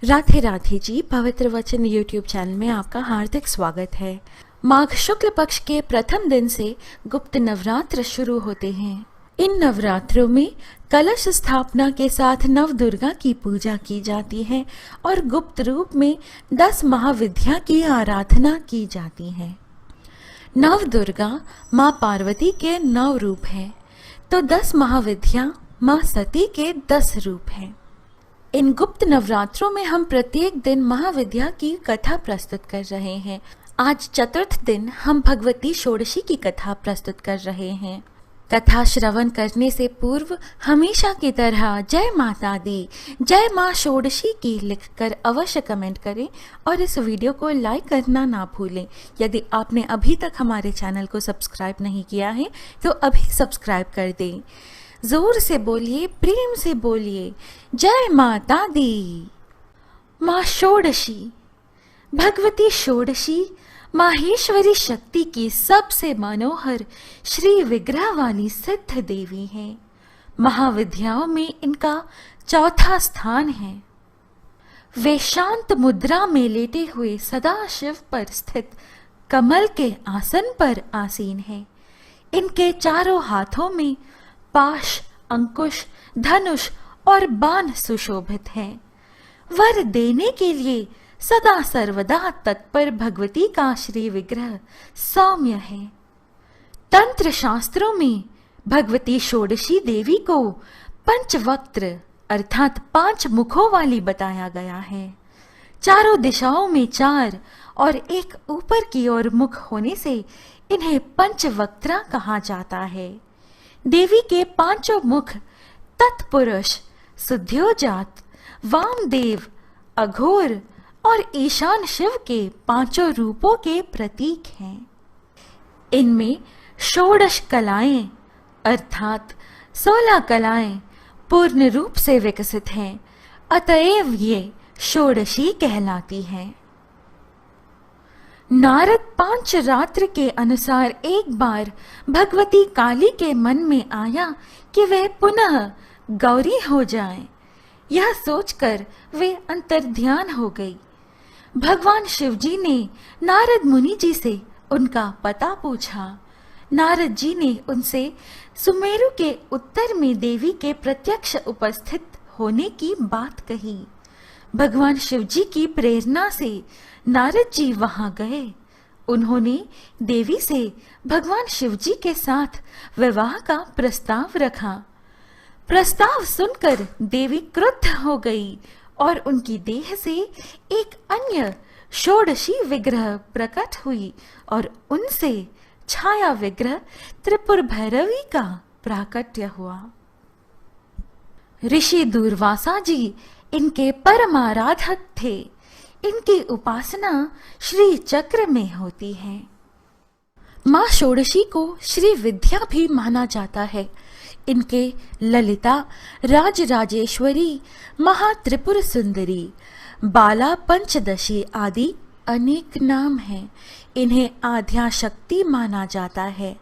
राधे राधे जी। पवित्र वचन YouTube channel में आपका हार्दिक स्वागत है। माघ शुक्ल पक्ष के प्रथम दिन से गुप्त नवरात्र शुरू होते हैं। इन नवरात्रों में कलश स्थापना के साथ नव दुर्गा की पूजा की जाती है और गुप्त रूप में 10 महाविद्या की आराधना की जाती है। नव दुर्गा माँ पार्वती के 9 रूप हैं, तो 10 महाविद्या माँ सती के 10 रूप हैं। इन गुप्त नवरात्रों में हम प्रत्येक दिन महाविद्या की कथा प्रस्तुत कर रहे हैं। आज चतुर्थ दिन हम भगवती षोडशी की कथा प्रस्तुत कर रहे हैं। कथा श्रवण करने से पूर्व हमेशा की तरह जय माता दी, जय माँ षोडशी की लिखकर अवश्य कमेंट करें और इस वीडियो को लाइक करना ना भूलें। यदि आपने अभी तक हमारे चैनल को सब्सक्राइब नहीं किया है तो अभी सब्सक्राइब कर दें। जोर से बोलिए, प्रेम से बोलिए, जय माता दी। माँ षोडशी, भगवती षोडशी माहेश्वरी शक्ति की सबसे मनोहर श्री विग्रह वाली सिद्ध देवी हैं। महाविद्याओं में इनका चौथा स्थान है। वे शांत मुद्रा में लेटे हुए सदा शिव पर स्थित कमल के आसन पर आसीन हैं। इनके चारों हाथों में पाश, अंकुश, धनुष और बाण सुशोभित हैं। वर देने के लिए सदा सर्वदा तत्पर भगवती का श्री विग्रह सौम्य है। तंत्र शास्त्रों में भगवती षोडशी देवी को पंचवक्त्र अर्थात 5 मुखों वाली बताया गया है। चारों दिशाओं में 4 और एक ऊपर की ओर मुख होने से इन्हें पंचवक्त्रा कहा जाता है। देवी के 5 मुख तत्पुरुष, शुद्ध्योजात, वामदेव, अघोर और ईशान शिव के 5 रूपों के प्रतीक हैं। इनमें षोडश कलाएं अर्थात 16 कलाएं पूर्ण रूप से विकसित हैं, अतएव ये षोडशी कहलाती हैं। नारद पांचरात्र के अनुसार एक बार भगवती काली के मन में आया कि वे पुनः गौरी हो जाएं। यह सोचकर वे अंतर्ध्यान हो गई। भगवान शिवजी ने नारद मुनि जी से उनका पता पूछा। नारद जी ने उनसे सुमेरु के उत्तर में देवी के प्रत्यक्ष उपस्थित होने की बात कही। भगवान शिवजी की प्रेरणा से नारद जी वहां गए। उन्होंने देवी से भगवान शिवजी के साथ विवाह का प्रस्ताव रखा। प्रस्ताव सुनकर देवी क्रुद्ध हो गई और उनकी देह से एक अन्य षोडशी विग्रह प्रकट हुई और उनसे छाया विग्रह त्रिपुर भैरवी का प्राकट्य हुआ। ऋषि दूर्वासा जी इनके परमाराधक थे। इनकी उपासना श्री चक्र में होती है। माँ षोडशी को श्री विद्या भी माना जाता है। इनके ललिता, राजराजेश्वरी, महात्रिपुर सुंदरी, बाला पंचदशी आदि अनेक नाम हैं। इन्हें आद्या शक्ति माना जाता है।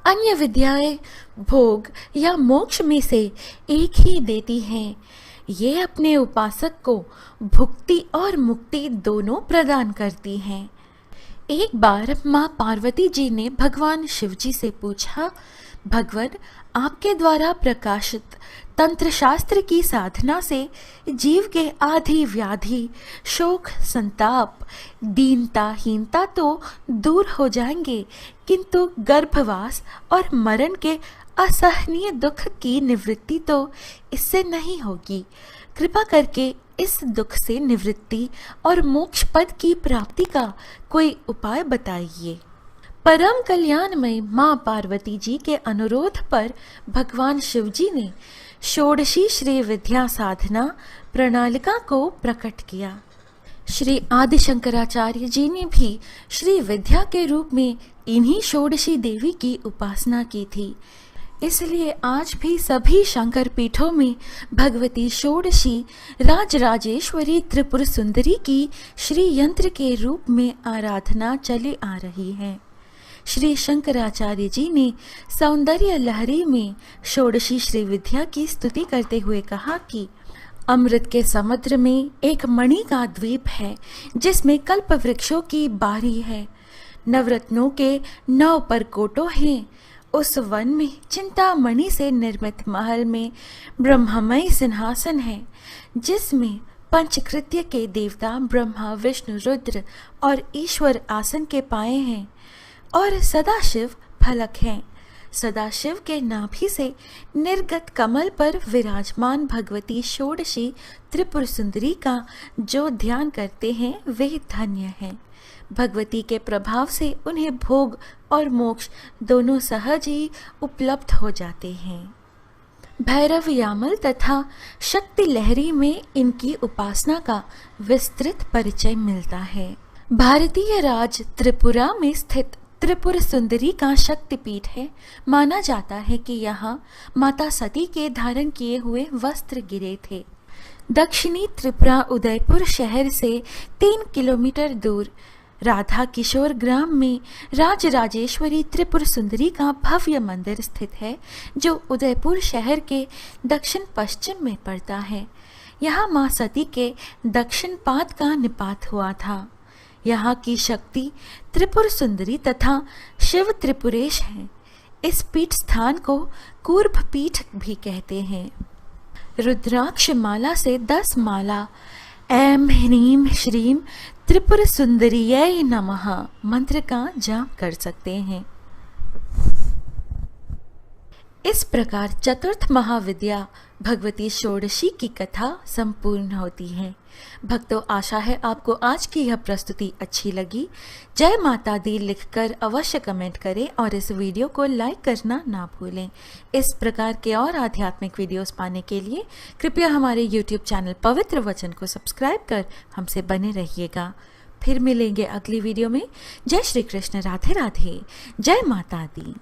अन्य विद्याएं भोग या मोक्ष में से एक ही देती हैं। ये अपने उपासक को भुक्ति और मुक्ति दोनों प्रदान करती हैं। एक बार माँ पार्वती जी ने भगवान शिवजी से पूछा, भगवान, आपके द्वारा प्रकाशित तंत्र शास्त्र की साधना से जीव के आदि व्याधि, शोक, संताप, दीनता, हीनता तो दूर हो जाएंगे, किंतु गर्भवास और मरण के असहनीय दुख की निवृत्ति तो इससे नहीं होगी। कृपा करके इस दुख से निवृत्ति और मोक्ष पद की प्राप्ति का कोई उपाय बताइए। परम कल्याणमय माँ पार्वती जी के अनुरोध पर भगवान शिवजी ने षोडशी श्री विद्या साधना प्रणालिका को प्रकट किया। श्री आदि शंकराचार्य जी ने भी श्री विद्या के रूप में इन्हीं षोडशी देवी की उपासना की थी। इसलिए आज भी सभी शंकर पीठों में भगवती षोडशी राजराजेश्वरी त्रिपुर सुंदरी की श्री यंत्र के रूप में आराधना चली आ रही है। श्री शंकराचार्य जी ने सौंदर्य लहरी में षोडशी श्री विद्या की स्तुति करते हुए कहा कि अमृत के समुद्र में एक मणि का द्वीप है जिसमें कल्प वृक्षों की बारी है। नवरत्नों के 9 परकोटो हैं। उस वन में चिंतामणि से निर्मित महल में ब्रह्ममय सिंहासन है जिसमें पंचकृत्य के देवता ब्रह्मा, विष्णु, रुद्र और ईश्वर आसन के पाए हैं और सदाशिव फलक हैं। सदाशिव के नाभि से निर्गत कमल पर विराजमान भगवती षोडशी त्रिपुर सुंदरी का जो ध्यान करते हैं वे धन्य हैं। भगवती के प्रभाव से उन्हें भोग और मोक्ष दोनों सहज ही उपलब्ध हो जाते हैं। भैरव यामल तथा शक्ति लहरी में इनकी उपासना का विस्तृत परिचय मिलता है। भारतीय राज त्रिपुरा में स्थित त्रिपुर सुंदरी का शक्तिपीठ है। माना जाता है कि यहाँ माता सती के धारण किए हुए वस्त्र गिरे थे। दक्षिणी त्रिपुरा उदयपुर शहर से 3 किलोमीटर दूर राधा किशोर ग्राम में राजराजेश्वरी त्रिपुर सुंदरी का भव्य मंदिर स्थित है जो उदयपुर शहर के दक्षिण पश्चिम में पड़ता है। यहाँ माँ सती के दक्षिण पाद का निपात हुआ था। यहाँ की शक्ति त्रिपुर सुंदरी तथा शिव त्रिपुरेश है। इस पीठ स्थान को कूर्भ पीठ भी कहते हैं। रुद्राक्ष माला से 10 माला ऐं ह्रीं श्रीं त्रिपुर सुंदरियै नमः मंत्र का जाप कर सकते हैं। इस प्रकार चतुर्थ महाविद्या भगवती षोडशी की कथा संपूर्ण होती है। भक्तों, आशा है आपको आज की यह प्रस्तुति अच्छी लगी। जय माता दी लिखकर अवश्य कमेंट करें और इस वीडियो को लाइक करना ना भूलें। इस प्रकार के और आध्यात्मिक वीडियोस पाने के लिए कृपया हमारे YouTube चैनल पवित्र वचन को सब्सक्राइब कर हमसे बने रहिएगा। फिर मिलेंगे अगली वीडियो में। जय श्री कृष्ण, राधे राधे, जय माता दी।